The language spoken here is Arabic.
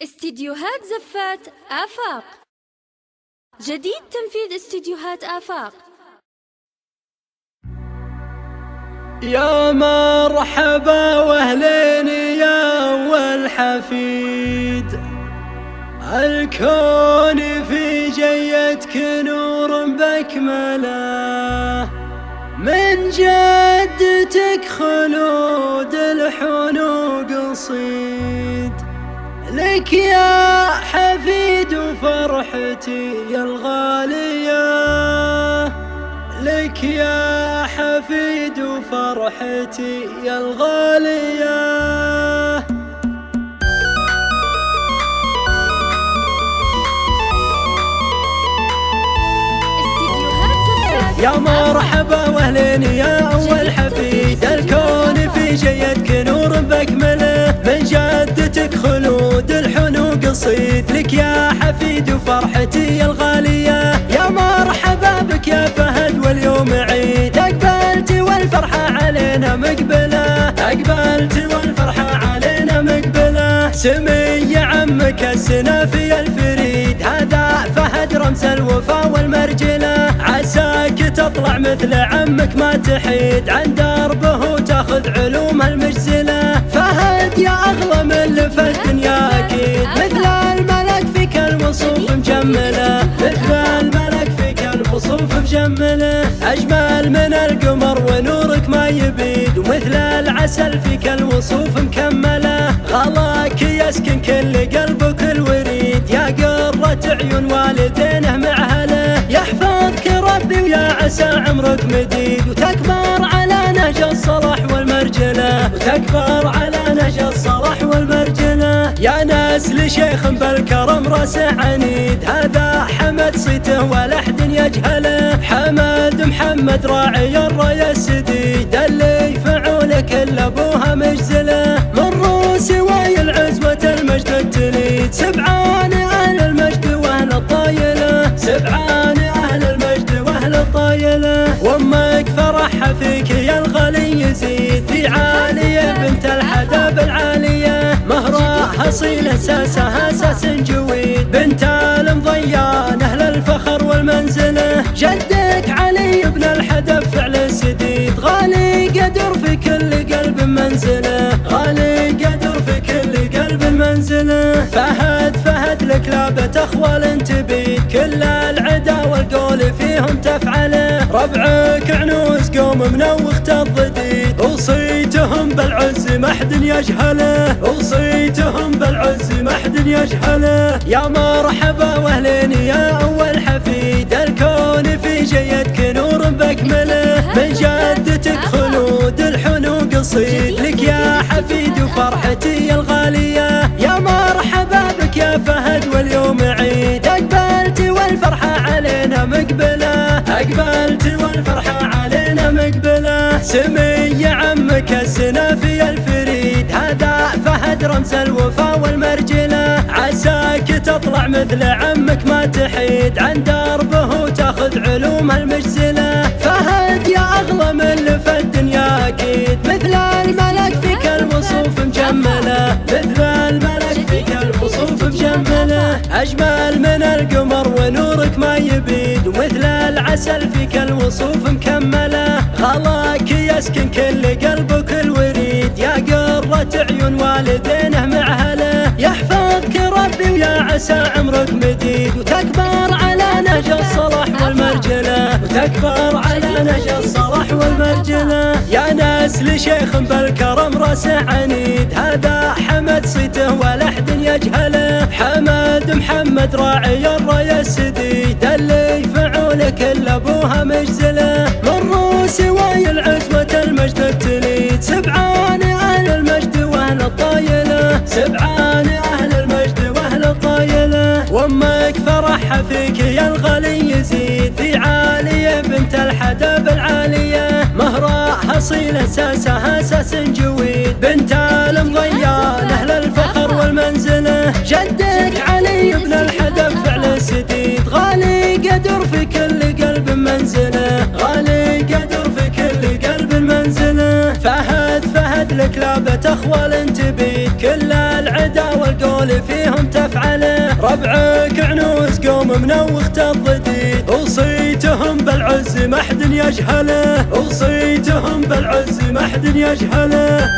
استديوهات زفات آفاق. جديد تنفيذ استديوهات آفاق. يا مرحبا واهلين يا أول حفيد، الكون في جيتك نور بأكمله، من جدتك خلود الحنو قصيد، لك يا حفيد وفرحتي يا الغالية، لك يا حفيد وفرحتي يا الغالية. يا مرحبا واهلين يا أول حفيد، الكون في جيتك نور بأكمله، من جدتك خلود الحنو قصيد، لك يا حفيد وفرحتي يا الغالية. يا مرحبا بك يا فهد واليوم عيد، أقبلت والفرحة علينا مقبلة، أقبلت والفرحة علينا مقبلة، سمي عمك السنافي الفريد، هذا فهد رمز الوفا والمرجلة، عساك تطلع مثل عمك ما تحيد، عن دربه وتاخذ علوم المجزلة، فهد يا أغلى من في الدنيا أكيد، مثل الملك فيك الوصوف مجملة، مثل الملك فيك الوصوف مجملة، أجمل من القمر ونورك ما يبيد، ومثل العسل فيك الوصوف مكملة، غلاك يسكن كل قلبك الوريد، يا قرة عيون والدينه معهله، يحفظك ربي ويا عسى عمرك مديد، وتكبر على نهج الصلاح والمرجلة، وتكبر على نهج الصلاح والمرجلة، يا نسل شيخ بالكرم راسه عنيد، هذا حمد صيته ولا أحد يجهله، حمد محمد راعي الراية السديد، اللي يفعول كل أبوها مجزله، من روس واي العزوة المجد التليد، سبعان أهل المجد وأهل الطايلة، سبعان أهل المجد وأهل الطايلة، وأمك فرحها فيك يا الغالي يزيد، في عالية بنت الحدب العالية، مهرها أصيل أساسها أساس جويد، بنت المضيان أهل الفخر والمنزلة، جدك علي بن الحدب فعل السديد، غالي قدر في كل قلب منزله، غالي قدر في كل قلب منزله، فهد لك لابة أخوال تبيد، كل العدا والقول فيهم تفعله، ربعك عنوس قوم منوخ الضديد، أوصيتهم بالعز ما حد يجهله، أوصيتهم بالعز ما حد يجهله، يا مرحبا واهلين يا أول حفيد، الكون في جيتك نور بأكمله، من جدتك خلود الحنو قصيد، لك يا حفيد وفرحتي يا الغالية. يا مرحبا بك يا فهد واليوم عيد، أقبلت والفرحة علينا مقبلة، أقبلت والفرحة علينا مقبلة، سمي عمك السنافي الفريد، هذا فهد رمز الوفا والمرجلة، عساك تطلع مثل عمك ما تحيد، عن دربه وتاخذ علوم المجزلة، فهد يا أغلى من في الدنيا أكيد، مثل الملك فيك الوصوف مجملة، مثل الملك فيك الوصوف مجملة، أجمل من القمر ونورك ما يبيد، ومثل العسل فيك الوصوف مكملة، غلاك يسكن كل قلبك الوريد، يا قرة عيون والدينه معهله، يحفظك ربي ويا عسى عمرك مديد، وتكبر على نهج الصلاح والمرجلة، وتكبر على نهج الصلاح والمرجلة، يا نسل شيخ بالكرم راسه عنيد، هذا حمد صيته ولا أحد يجهله، حمد محمد راعي الراية السديد، اللي يفعول كل أبوها مجزله، من روس واي العزوة المجد التليد، سبعان أهل المجد وأهل الطايلة، سبعان أهل المجد وأهل الطايلة، وأمك فرحها فيك يا الغالي يزيد، في عالية بنت الحدب العالية، مهرها أصيل أساسها أساس جويد، بنت المضيان أهل الفخر والمنزلة، جدك علي بن الحدب فعل السديد، غالي قدر في كل قلب منزله، غالي قدر في كل قلب منزله، فهد لك لا جابت أخوال تبيد كل العدا والقول فيهم تفعله. ربعك عنوز قوم منوخت الضديد وصيتهم بالعز ما حد يجهله، وصيتهم بالعز ما حد يجهله.